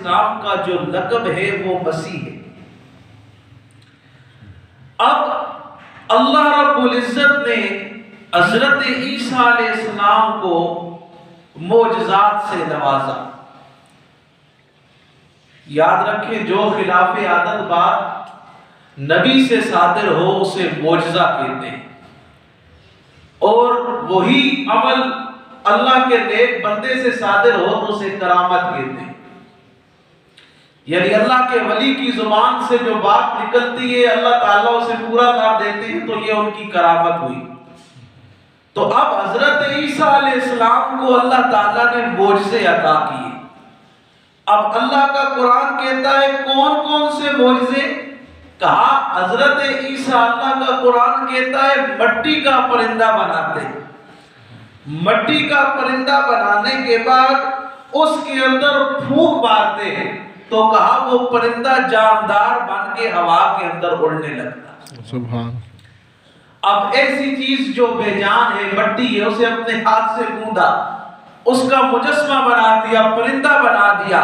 السلام کا جو لقب ہے وہ مسیح ہے۔ اب اللہ رب العزت نے حضرت عیسیٰ علیہ السلام کو معجزات سے نوازا۔ یاد رکھیں، جو خلاف عادت بات نبی سے صادر ہو اسے معجزہ کہتے ہیں، اور وہی عمل اللہ کے نیک بندے سے صادر ہو تو اسے کرامت کہتے ہیں۔ یعنی اللہ کے ولی کی زبان سے جو بات نکلتی ہے اللہ تعالیٰ اسے پورا کر دیتے ہیں، تو یہ ان کی کرامت ہوئی۔ تو اب حضرت عیسیٰ علیہ السلام کو اللہ تعالیٰ نے معجزے عطا کیے۔ اب اللہ کا قرآن کہتا ہے کون کون سے معجزے؟ کہا حضرت عیسیٰ، اللہ کا قرآن کہتا ہے مٹی کا پرندہ بناتے ہیں۔ مٹی کا پرندہ بنانے کے بعد اس کے اندر پھونک مارتے ہیں تو کہا وہ پرندہ جاندار بن کے ہوا کے اندر اڑنے لگتا۔ سبحان۔ اب ایسی چیز جو بے جان ہے، مٹی ہے، اسے اپنے ہاتھ سے گوندا، اس کا مجسمہ بنا دیا، پرندہ بنا دیا۔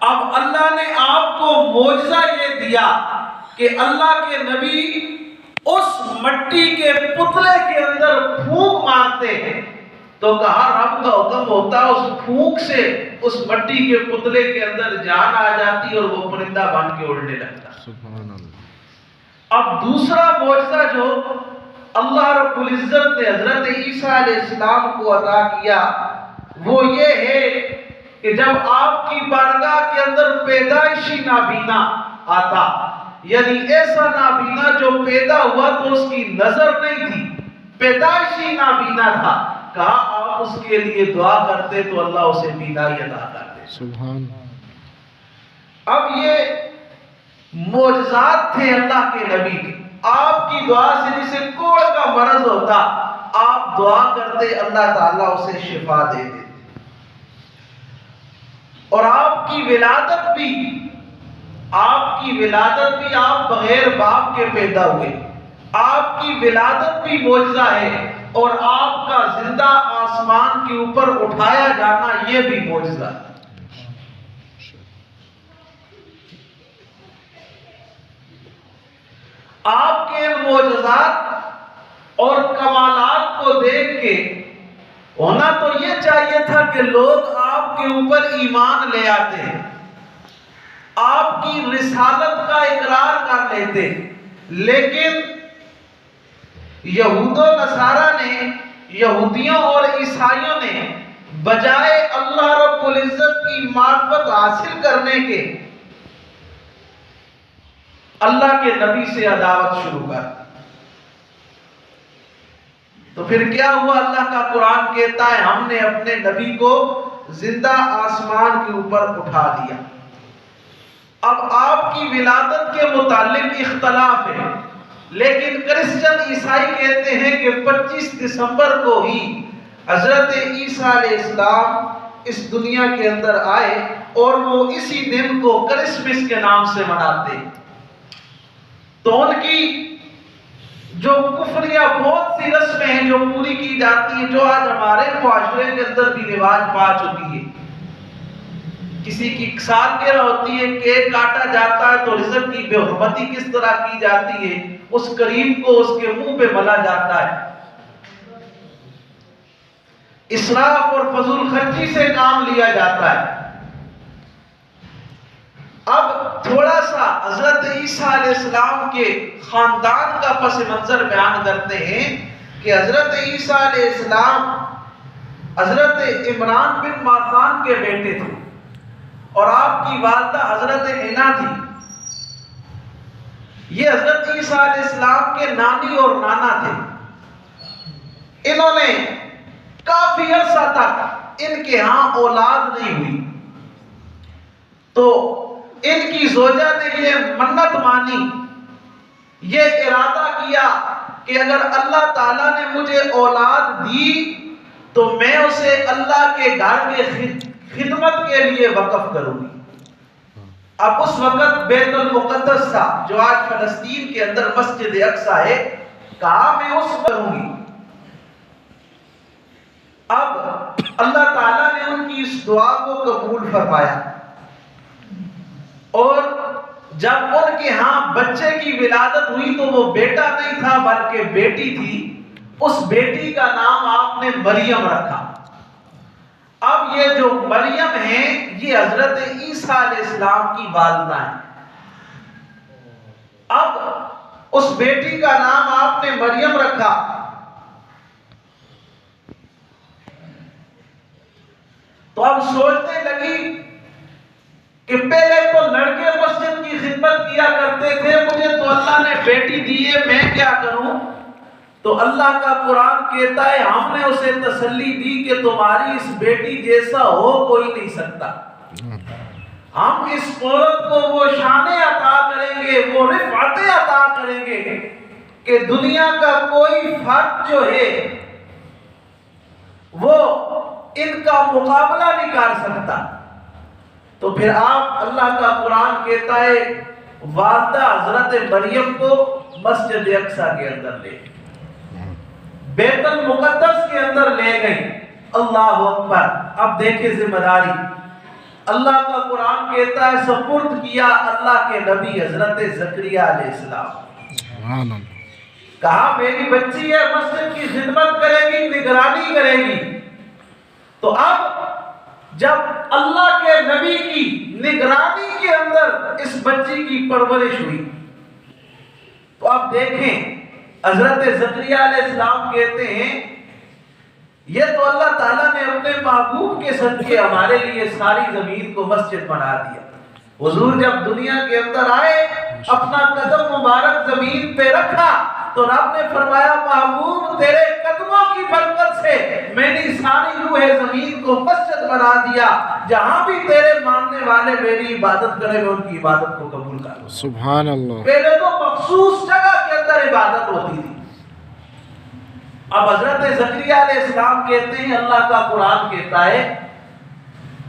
اب اللہ نے آپ کو معجزہ یہ دیا کہ اللہ کے نبی اس مٹی کے پتلے کے اندر پھونک مارتے ہیں تو کہا رب کا حکم ہوتا ہے اس پھونک سے اس مٹی کے پتلے کے اندر جان آ جاتی اور وہ پرندہ بن کے اڑنے لگتا۔ سبحان اللہ۔ اب دوسرا معجزہ جو اللہ رب العزت نے حضرت عیسیٰ علیہ السلام کو عطا کیا وہ یہ ہے کہ جب آپ کی بارگاہ کے اندر پیدائشی نابینا آتا، یعنی ایسا نابینا جو پیدا ہوا تو اس کی نظر نہیں تھی، پیدائشی نابینا تھا، کہا آپ اس کے لیے دعا کرتے تو اللہ اسے بینائی عطا کرتے۔ سبحان۔ اب یہ معجزات تھے اللہ کے نبی کے۔ آپ کی دعا سے جسے کوڑ کا مرض ہوتا، آپ دعا کرتے اللہ تعالیٰ اسے شفا دے دیتے۔ اور آپ کی ولادت بھی آپ بغیر باپ کے پیدا ہوئے، آپ کی ولادت بھی معجزہ ہے، اور آپ کا زندہ آسمان کے اوپر اٹھایا جانا یہ بھی معجزہ ہے۔ آپ کے معجزات اور کمالات کو دیکھ کے ہونا تو یہ چاہیے تھا کہ لوگ آپ کے اوپر ایمان لے آتے ہیں، آپ کی رسالت کا اقرار کر لیتے، لیکن یہود و نصارہ نے، یہودیوں اور عیسائیوں نے بجائے اللہ رب العزت کی معرفت حاصل کرنے کے اللہ کے نبی سے عداوت شروع کر۔ تو پھر کیا ہوا؟ اللہ کا قرآن کہتا ہے ہم نے اپنے نبی کو زندہ آسمان کے اوپر اٹھا دیا۔ اب آپ کی ولادت کے متعلق اختلاف ہے، لیکن کرسچن عیسائی کہتے ہیں کہ 25 دسمبر کو ہی حضرت عیسیٰ علیہ السلام اس دنیا کے اندر آئے، اور وہ اسی دن کو کرسمس کے نام سے مناتے ہیں۔ تو ان کی جو کفریہ بہت سی رسمیں ہیں جو پوری کی جاتی ہیں، جو آج ہمارے معاشرے کے اندر بھی رواج پا چکی ہے۔ کسی کی سالگرہ ہوتی ہے، کیک کاٹا جاتا ہے تو رزق کی بے حرمتی کس طرح کی جاتی ہے، اس کریم کو اس کے منہ پہ ملا جاتا ہے۔ اسراف اور فضول خرچی سے کام لیا جاتا ہے۔ اب تھوڑا سا حضرت عیسیٰ علیہ السلام کے خاندان کا پس منظر بیان کرتے ہیں کہ حضرت عیسیٰ علیہ السلام حضرت عمران بن ماخان کے بیٹے تھے، اور آپ کی والدہ حضرت حنا تھی۔ یہ حضرت عیسیٰ علیہ السلام کے نانی اور نانا تھے۔ انہوں نے کافی عرصہ تک ان کے ہاں اولاد نہیں ہوئی، تو ان کی زوجہ نے یہ منت مانی، یہ ارادہ کیا کہ اگر اللہ تعالیٰ نے مجھے اولاد دی تو میں اسے اللہ کے گھر کے خدمت کے لیے وقف کروں گی۔ اب اس وقت بیت المقدس تھا جو آج فلسطین کے اندر مسجد اقصی ہے، کہا میں اس کروں گی۔ اب اللہ تعالیٰ نے ان کی اس دعا کو قبول فرمایا۔ اور جب ان کے ہاں بچے کی ولادت ہوئی تو وہ بیٹا نہیں تھا بلکہ بیٹی تھی، اس بیٹی کا نام آپ نے مریم رکھا۔ اب یہ جو مریم ہیں یہ حضرت عیسیٰ علیہ السلام کی والدہ ہیں۔ اب اس بیٹی کا نام آپ نے مریم رکھا۔ تو اب سوچنے لگی کہ پہلے تو لڑکے مسجد کی خدمت کیا کرتے تھے، مجھے تو اللہ نے بیٹی دی ہے، میں کیا کروں؟ تو اللہ کا قرآن کہتا ہے ہم نے اسے تسلی دی کہ تمہاری اس بیٹی جیسا ہو کوئی نہیں سکتا۔ ہم اس عورت کو وہ شانیں عطا کریں گے، وہ رفعتیں عطا کریں گے کہ دنیا کا کوئی فرد جو ہے وہ ان کا مقابلہ نہیں کر سکتا۔ تو پھر آپ اللہ کا قرآن کہتا ہے والدہ حضرت مریم کو مسجد اقصیٰ کے اندر لے گئی، بیت المقدس کے اندر لے گئی۔ اللہ اکبر۔ اب دیکھیں ذمہ داری، اللہ کا قرآن کہتا ہے سپرد کیا اللہ کے نبی حضرت زکریا علیہ السلام۔ کہا میری بچی ہے، مسجد کی خدمت کرے گی، نگرانی کرے گی۔ تو اب جب اللہ کے نبی کی نگرانی کے اندر اس بچی کی پرورش ہوئی تو اب دیکھیں حضرت زکریا علیہ السلام کہتے ہیں یہ تو اللہ تعالیٰ نے اپنے محبوب کے صدقے ہمارے لیے ساری زمین کو مسجد بنا دیا۔ حضور جب دنیا کے اندر آئے اپنا قدم مبارک زمین پہ رکھا تو رب نے فرمایا محبوب تیرے قدموں کی برکت سے میں نے ساری روح زمین کو مسجد بنا دیا، جہاں بھی تیرے ماننے والے میری عبادت کریں میں ان کی عبادت کو قبول کروں۔ سبحان اللہ۔ پہلے تو مخصوص جگہ کے اندر عبادت ہوتی تھی، اب حضرت زکریا علیہ السلام کہتے ہیں اللہ کا قرآن کہتا ہے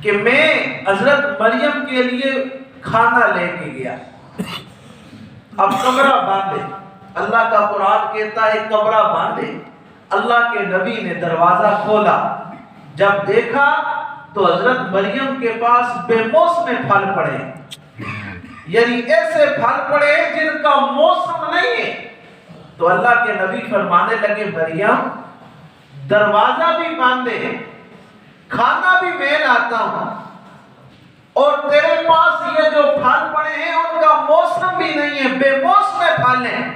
کہ میں حضرت مریم کے لیے کھانا لے کے گیا، اب کمرہ باندھے، اللہ کا قرآن کہتا ہے کمرہ باندھے، اللہ کے نبی نے دروازہ کھولا، جب دیکھا تو حضرت مریم کے پاس بے موسم پھل پڑے، یعنی ایسے پھل پڑے جن کا موسم نہیں ہے۔ تو اللہ کے نبی فرمانے لگے مریم دروازہ بھی باندھے، کھانا بھی میں لاتا ہوں، اور تیرے پاس یہ جو پھل پڑے ہیں ان کا موسم بھی نہیں ہے، بے موسم پھل ہیں۔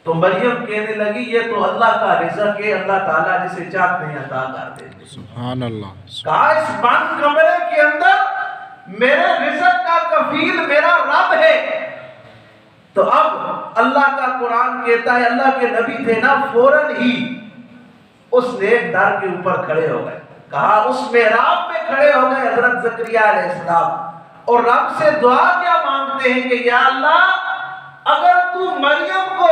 تو مریم کہنے لگی یہ تو اللہ کا رزق ہے، اللہ تعالیٰ جسے چاہتے ہیں عطا کر دیتے ہیں۔ سبحان اللہ۔ کہا اس بند کمرے کے اندر میرے رزق کا کفیل میرا رب ہے۔ تو اب اللہ کا قرآن کہتا ہے اللہ کے نبی تھے نا، فوراً ہی اس نیک در کے اوپر کھڑے ہو گئے، کہا اس محراب میں کھڑے ہو گئے حضرت زکریا علیہ السلام اور رب سے دعا کیا مانگتے ہیں کہ یا اللہ اگر تو مریم کو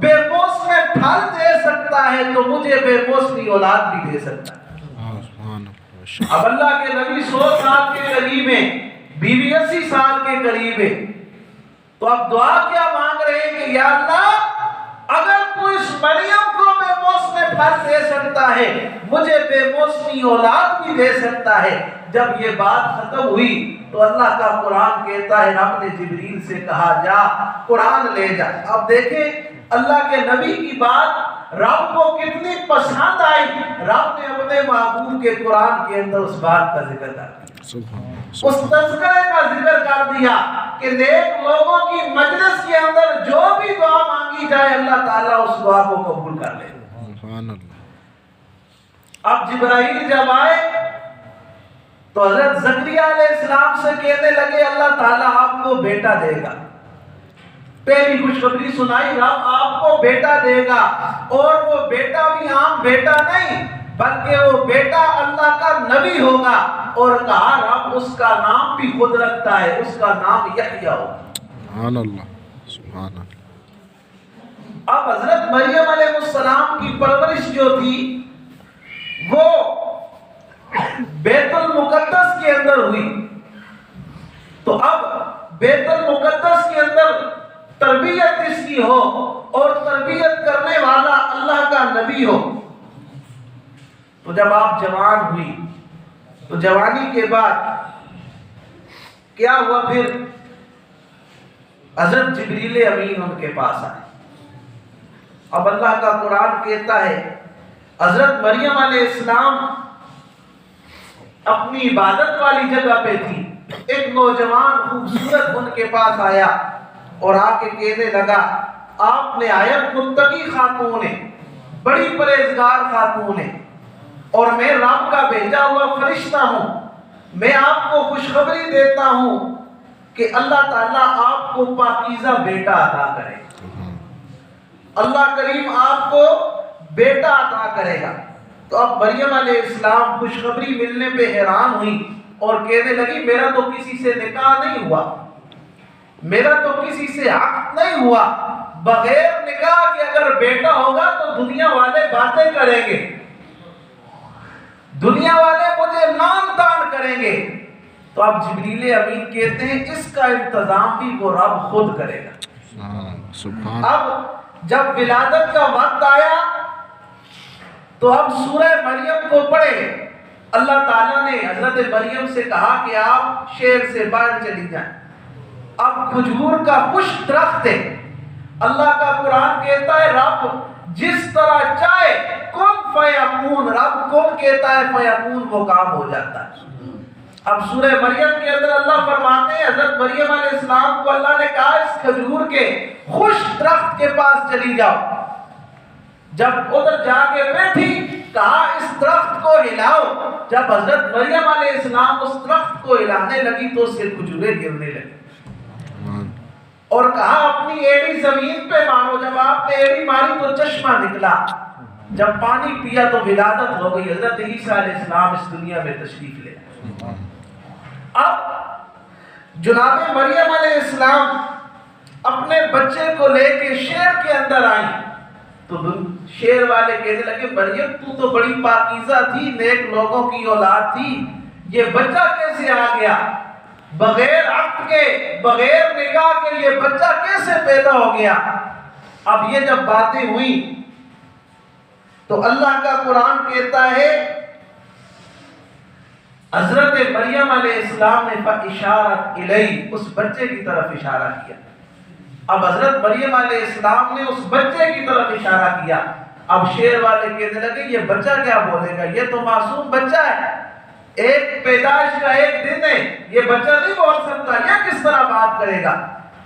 بے موسم پھل دے سکتا ہے تو مجھے بے موسمی اولاد بھی دے سکتا ہے۔ اب اللہ کے نبی 100 سال کے قریب ہیں، بیوی 80 سال کے قریب ہے، تو اب دعا کیا مانگ رہے ہیں کہ یا اللہ اگر تو اس مریم کو بے موسم پھل دے سکتا ہے مجھے بے موسمی اولاد بھی دے سکتا ہے۔ جب یہ بات ختم ہوئی تو اللہ کا قرآن کہتا ہے رب نے جبریل سے کہا جا قرآن لے جا۔ اب دیکھیں اللہ کے نبی کی بات رب کو کتنی پسند آئی، رب نے اپنے محبوب کے قرآن کے اندر اس بات کا ذکر کر دیا، اس تذکرے کا ذکر کر دیا کہ نیک لوگوں کی مجلس کے اندر جو بھی دعا مانگی جائے اللہ تعالیٰ اس دعا کو قبول کر لے۔ اب جبرائیل جب آئے تو حضرت زکریا علیہ السلام سے کہنے لگے اللہ تعالیٰ آپ کو بیٹا دے گا، پہلی خوشخبری سنائی رب آپ کو بیٹا دے گا، اور وہ بیٹا بھی عام بیٹا نہیں بلکہ وہ بیٹا اللہ کا نبی ہوگا، اور کہا رب اس کا نام بھی خود رکھتا ہے، اس کا نام یحییٰ ہوگا۔ سبحان اللہ سبحان اللہ۔ اب حضرت مریم علیہ السلام کی پرورش جو تھی وہ بیت المقدس کے اندر ہوئی، تو اب بیت المقدس کے اندر تربیت اس کی ہو اور تربیت کرنے والا اللہ کا نبی ہو۔ تو جب آپ جوان ہوئی تو جوانی کے بعد کیا ہوا پھر؟ حضرت جبریل امین ان کے پاس آئے. اب اللہ کا قرآن کہتا ہے حضرت مریم علیہ السلام اپنی عبادت والی جگہ پہ تھی. ایک نوجوان خوبصورت ان کے پاس آیا اور آ کے کہنے لگا آپ نے آیت متقی خاتون ہے, بڑی پرہیزگار خاتون ہے, اور میں رب کا بھیجا ہوا فرشتہ ہوں. میں آپ کو خوشخبری دیتا ہوں کہ اللہ تعالیٰ آپ کو پاکیزہ بیٹا عطا کرے. اللہ کریم آپ کو بیٹا عطا کرے گا. تو اب مریم علیہ السلام خوشخبری ملنے پہ حیران ہوئی اور کہنے لگی میرا تو کسی سے نکاح نہیں ہوا, میرا تو کسی سے عقد نہیں ہوا, بغیر نکاح کے اگر بیٹا ہوگا تو دنیا والے باتیں کریں گے, دنیا والے مجھے نام تان کریں گے. تو اب جبریل امین کہتے ہیں اس کا انتظام بھی وہ رب خود کرے گا. اب جب ولادت کا وقت آیا تو اب سورہ مریم کو پڑھے. اللہ تعالیٰ نے حضرت مریم سے کہا کہ آپ شہر سے باہر چلی جائیں. اب کھجور کا خشک درخت ہے. اللہ کا قرآن کہتا ہے رب جس طرح چاہے کن فیکون, رب کن کہتا ہے فیکون, وہ کام ہو جاتا ہے. اب سورہ مریم کے اندر اللہ فرماتے ہیں حضرت مریم علیہ السلام کو اللہ نے کہا اس کھجور کے خشک درخت کے پاس چلی جاؤ. جب ادھر جا کے بیٹھی کہا اس درخت کو ہلاؤ. جب حضرت مریم علیہ السلام اس درخت کو ہلانے لگی تو اس سے کھجوریں گرنے لگی اور کہا اپنی ایڑی زمین پہ مارو. جب آپ نے ایڑی ماری تو چشمہ نکلا. جب پانی پیا تو ولادت ہو گئی. حضرت عیسیٰ علیہ السلام اس دنیا میں تشریف لے. اب جناب مریم علیہ السلام اپنے بچے کو لے کے شہر کے اندر آئیں تو شہر والے کہنے لگے مریم تو بڑی پاکیزہ تھی, نیک لوگوں کی اولاد تھی, یہ بچہ کیسے آ گیا؟ بغیر عقد کے, بغیر نکاح کے یہ بچہ کیسے پیدا ہو گیا؟ اب یہ جب باتیں ہوئیں تو اللہ کا قرآن کہتا ہے حضرت مریم علیہ السلام نے فاشارت الیہ, اس بچے کی طرف اشارہ کیا. اب حضرت مریم علیہ السلام نے اس بچے کی طرف اشارہ کیا. اب شیر والے کہنے لگے یہ بچہ کیا بولے گا, یہ تو معصوم بچہ ہے, ایک پیدائش کا ایک دن ہے, یہ بچہ نہیں بول سکتا, یہ کس طرح بات کرے گا؟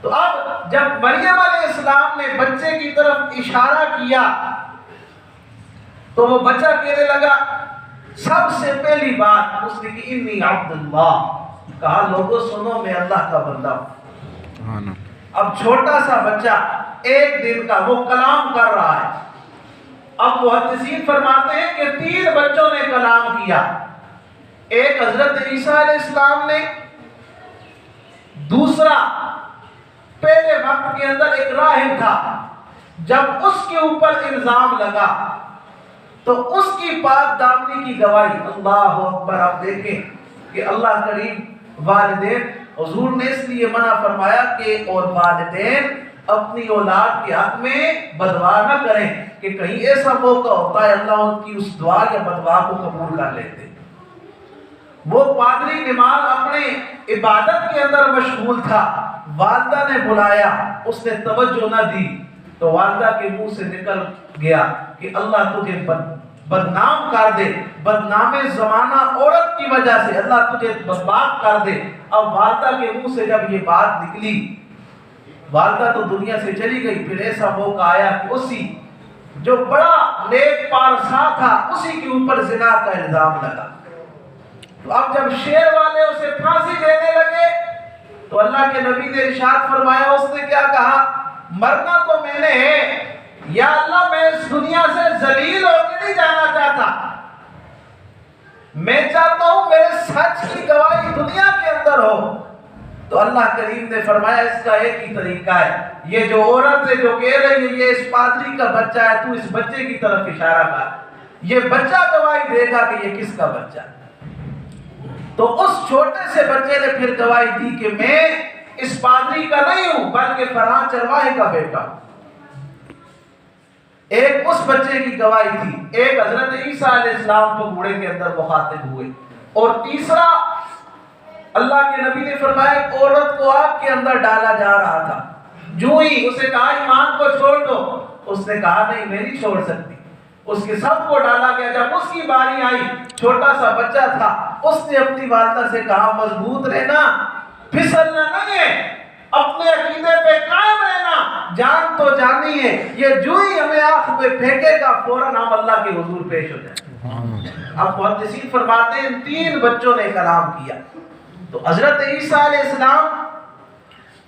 تو اب جب مریم علیہ السلام نے بچے کی طرف اشارہ کیا تو وہ بچہ کہنے لگا سب سے پہلی بات اس نے کہ انی عبد اللہ, کہا لوگوں سنو میں اللہ کا بندہ ہوں. اب چھوٹا سا بچہ ایک دن کا وہ کلام کر رہا ہے. اب محدثین فرماتے ہیں کہ 3 بچوں نے کلام کیا. ایک حضرت عیسیٰ علیہ السلام نے, دوسرا پہلے وقت کے اندر ایک راہب تھا, جب اس کے اوپر الزام لگا تو اس کی پاک دامنی کی گواہی. اللہ اکبر. آپ دیکھیں کہ اللہ کریم والدین, حضور نے اس لیے منع فرمایا کہ اور والدین اپنی اولاد کے حق میں بددعا نہ کریں کہ کہیں ایسا موقع ہوتا ہے اللہ ان کی اس دعا یا بددعا کو قبول کر لیتے. وہ پادری نماز اپنے عبادت کے اندر مشغول تھا, والدہ نے بلایا, اس نے توجہ نہ دی تو والدہ کے منہ سے نکل گیا کہ اللہ تجھے بدنام کر دے, بدنام زمانہ عورت کی وجہ سے اللہ تجھے بدبخت کر دے. اب والدہ کے منہ سے جب یہ بات نکلی, والدہ تو دنیا سے چلی گئی. پھر ایسا موقع آیا کہ اسی جو بڑا نیک پارسا تھا اسی کے اوپر زنا کا الزام لگا. تو اب جب شیر والے اسے پھانسی دینے لگے تو اللہ کے نبی نے ارشاد فرمایا, اس نے کیا کہا, مرنا تو میں نے ہے, یا اللہ میں اس دنیا سے ذلیل ہو کے نہیں جانا چاہتا, میں چاہتا ہوں میرے سچ کی گواہی دنیا کے اندر ہو. تو اللہ کریم نے فرمایا اس کا ایک ہی طریقہ ہے, یہ جو عورت ہے جو کہہ رہی ہے یہ اس پادری کا بچہ ہے, تو اس بچے کی طرف اشارہ کر, یہ بچہ گواہی دے گا کہ یہ کس کا بچہ ہے. تو اس چھوٹے سے بچے نے پھر گواہی دی کہ میں اس پادری کا نہیں ہوں بلکہ فلاں چرواہے کا بیٹا ہوں. ایک اس بچے کی گواہی تھی, ایک حضرت عیسیٰ علیہ السلام کو گھوڑے کے اندر مخاطب ہوئے, اور تیسرا اللہ کے نبی نے فرمایا ایک عورت کو آگ کے اندر ڈالا جا رہا تھا، جو ہی اسے کہا ایمان کو چھوڑ دو، اس نے کہا نہیں میں نہیں چھوڑ سکتی، اس کے سب کو ڈالا گیا۔ جب اس کی باری آئی، چھوٹا سا بچہ تھا، اس نے اپنی والدہ سے کہا مضبوط رہنا، پھسلنا نہیں ہے، اپنے عقیدے پہ قائم رہنا، جان تو جانی ہے، یہ جو ہی ہمیں آنکھ پہ پھینکے گا فوراً ہم اللہ کے حضور پیش ہو جائیں۔ اب محدثین فرماتے ہیں ان 3 بچوں نے کلام کیا۔ تو حضرت عیسیٰ علیہ السلام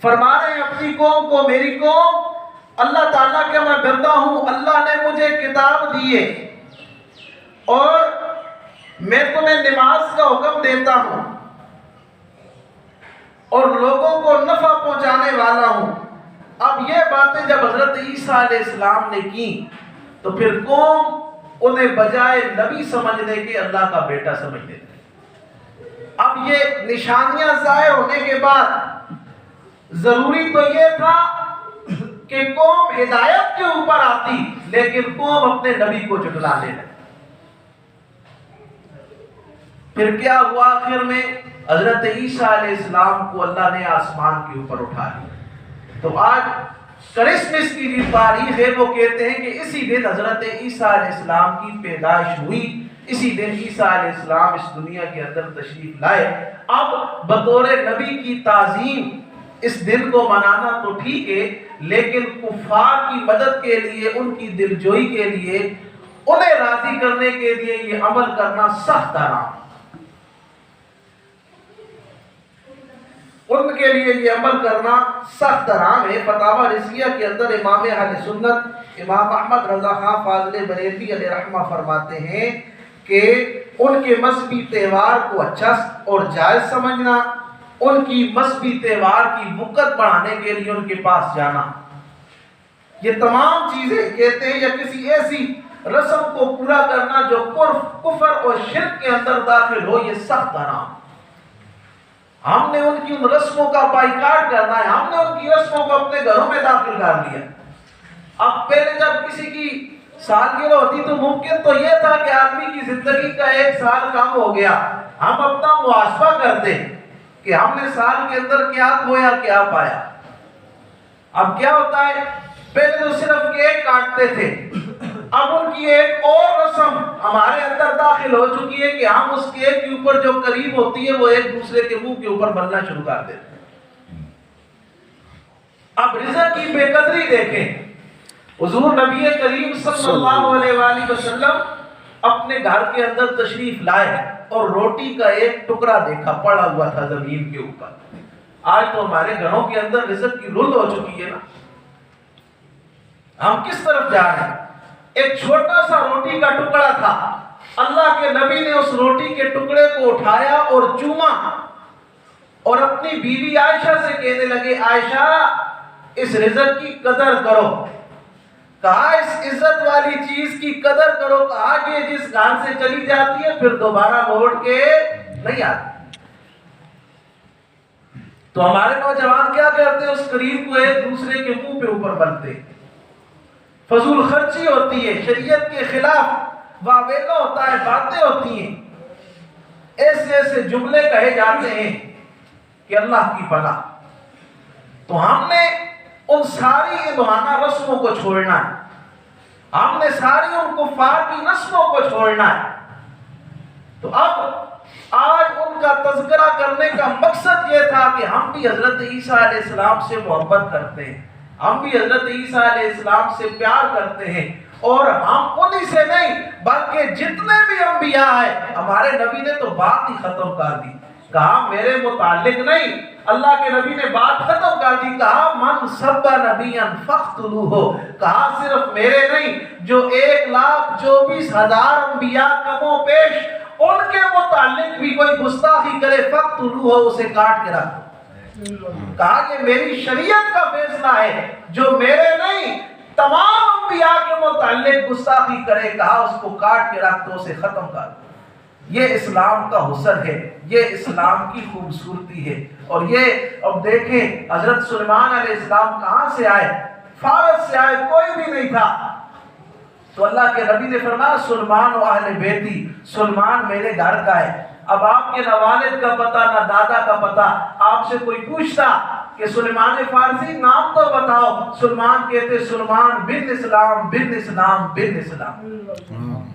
فرما رہے ہیں اپنی قوم کو، میری قوم اللہ تعالیٰ کے میں بندہ ہوں، اللہ نے مجھے کتاب دی ہے اور میں تمہیں نماز کا حکم دیتا ہوں اور لوگوں کو نفع پہنچانے والا ہوں۔ اب یہ باتیں جب حضرت عیسیٰ علیہ السلام نے کی تو پھر قوم انہیں بجائے نبی سمجھنے کے اللہ کا بیٹا سمجھنے لگے۔ اب یہ نشانیاں ظاہر ہونے کے بعد ضروری تو یہ تھا کہ قوم ہدایت کے اوپر آتی، لیکن قوم اپنے نبی کو جھٹلانے لگی۔ پھر کیا ہوا؟ آخر میں حضرت عیسیٰ علیہ السلام کو اللہ نے آسمان کے اوپر اٹھا لیا۔ تو آج کرسمس کی جو تاریخ ہے وہ کہتے ہیں کہ اسی دن حضرت عیسیٰ علیہ السلام کی پیدائش ہوئی، اسی دن عیسیٰ علیہ السلام اس دنیا کے اندر تشریف لائے۔ اب بطور نبی کی تعظیم اس دن کو منانا تو ٹھیک ہے، لیکن کفار کی مدد کے لیے، ان کی دلجوئی کے لیے، انہیں راضی کرنے کے لیے یہ عمل کرنا سخت حرام، ان کے لیے یہ عمل کرنا سخت حرام ہے۔ فتاوی رضویہ کے اندر امام اہل سنت امام احمد رضا خان فاضل بریلوی علیہ رحمہ فرماتے ہیں کہ ان کے مذہبی تہوار کو اچھا اور جائز سمجھنا، ان کی مذہبی تہوار کی وقت بڑھانے کے لیے ان کے پاس جانا، یہ تمام چیزیں کہتے ہیں یا کسی ایسی رسم کو پورا کرنا جو کفر اور شرک کے اندر داخل ہو، یہ سخت حرام۔ ہم نے ان کی ان رسموں کا بائیکاٹ کرنا ہے، ہم نے ان کی رسموں کو اپنے گھروں میں داخل کر لیا۔ اب پہلے جب کسی کی سالگرہ ہوتی تو ممکن تو یہ تھا کہ آدمی کی زندگی کا 1 سال کم ہو گیا، ہم اپنا محاسبہ کرتے کہ ہم نے سال کے اندر کیا کھویا کیا پایا۔ اب کیا ہوتا ہے، پہلے تو صرف کیک کاٹتے تھے، اب ان کی ایک اور رسم ہمارے اندر داخل ہو چکی ہے کہ ہم اس کیک کے اوپر جو قریب ہوتی ہے وہ ایک دوسرے کے منہ کے اوپر ملنا شروع کر دیتے ہیں۔ اب رزق کی بے قدری دیکھیں، حضور نبی کریم صلی اللہ علیہ وآلہ وسلم اپنے گھر کے اندر تشریف لائے اور روٹی کا ایک ٹکڑا دیکھا پڑا ہوا تھا زمین کے اوپر۔ آج تو ہمارے گھروں کے اندر رزق کی رل ہو چکی ہے نا، ہم کس طرف جا رہے ہیں؟ ایک چھوٹا سا روٹی کا ٹکڑا تھا، اللہ کے نبی نے اس روٹی کے ٹکڑے کو اٹھایا اور چوما اور اپنی بیوی عائشہ سے کہنے لگے عائشہ اس رزق کی قدر کرو، کہا اس عزت والی چیز کی قدر کرو، کہا یہ جس گھر سے چلی جاتی ہے پھر دوبارہ لوٹ کے نہیں آتی۔ تو ہمارے نوجوان کیا کرتے ہیں، اس قریب کو ایک دوسرے کے منہ پہ اوپر بنتے، فضول خرچی ہوتی ہے، شریعت کے خلاف واویلا ہوتا ہے، باتیں ہوتی ہیں، ایسے ایسے جملے کہے جاتے ہیں کہ اللہ کی پناہ۔ تو ہم نے ان ساری ادوانہ رسموں کو چھوڑنا ہے، ہم نے ساری ان کفار کی رسموں کو چھوڑنا ہے۔ تو اب آج ان کا تذکرہ کرنے کا مقصد یہ تھا کہ ہم بھی حضرت عیسیٰ علیہ السلام سے محبت کرتے ہیں، ہم بھی حضرت عیسیٰ علیہ السلام سے پیار کرتے ہیں، اور ہم انہی سے نہیں بلکہ جتنے بھی انبیاء ہیں، ہمارے نبی نے تو بات ہی ختم کر دی، کہا میرے متعلق نہیں، اللہ کے نبی نے بات ختم کر دی، کہا من سب نبیا فاقتلوہ، کہا صرف میرے نہیں، جو 1,24,000 انبیاء کم و بیش ان کے متعلق بھی کوئی گستاخی کرے فاقتلوہ، اسے کاٹ کے رکھ دو۔ کہا کہ میری شریعت کا فیصلہ ہے، جو میرے نہیں تمام انبیاء کے متعلق گستاخی کرے، کہا اس کو کاٹ کے رکھ دو، اسے ختم کر دو۔ یہ اسلام کا حسن ہے، یہ اسلام کی خوبصورتی ہے۔ اور یہ اب دیکھیں حضرت سلیمان علیہ السلام کہاں سے آئے، فارس سے آئے، کوئی بھی نہیں تھا، تو اللہ کے نبی نے فرمایا سلمان و اہل بیتی، سلمان میرے گھر کا ہے۔ اب آپ کے نہ والد کا پتہ نہ دادا کا پتہ، آپ سے کوئی پوچھتا کہ سلیمان فارسی نام تو بتاؤ، سلمان کہتے سلمان بن اسلام بن اسلام بن اسلام۔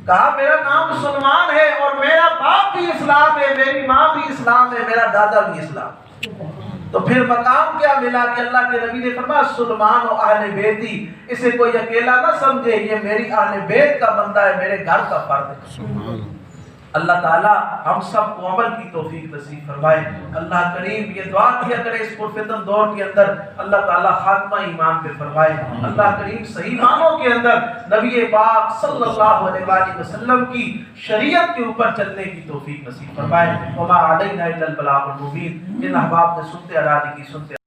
کہا میرا نام سلمان ہے اور میرا باپ بھی اسلام ہے، میری ماں بھی اسلام ہے، میرا دادا بھی اسلام۔ تو پھر مقام کیا ملا کہ اللہ کے نبی نے فرمایا سلمان و اہل بیتی، اسے کوئی اکیلا نہ سمجھے، یہ میری اہل بیت کا بندہ ہے، میرے گھر کا فرد ہے۔ اللہ تعالیٰ ہم سب کو عمل کی توفیق نصیب فرمائے۔ اللہ کریم یہ دعا کیا کرے اس پرفتن دور کے اندر اللہ تعالیٰ خاتمہ ایمان پہ فرمائے۔ اللہ کریم صحیح معنوں کے اندر نبی پاک صلی اللہ علیہ وآلہ وسلم کی شریعت کے اوپر چلنے کی توفیق نصیب فرمائے۔ وما علینا الا البلاغ المبین۔ جن احباب نے سنتے ارادی کی سنتے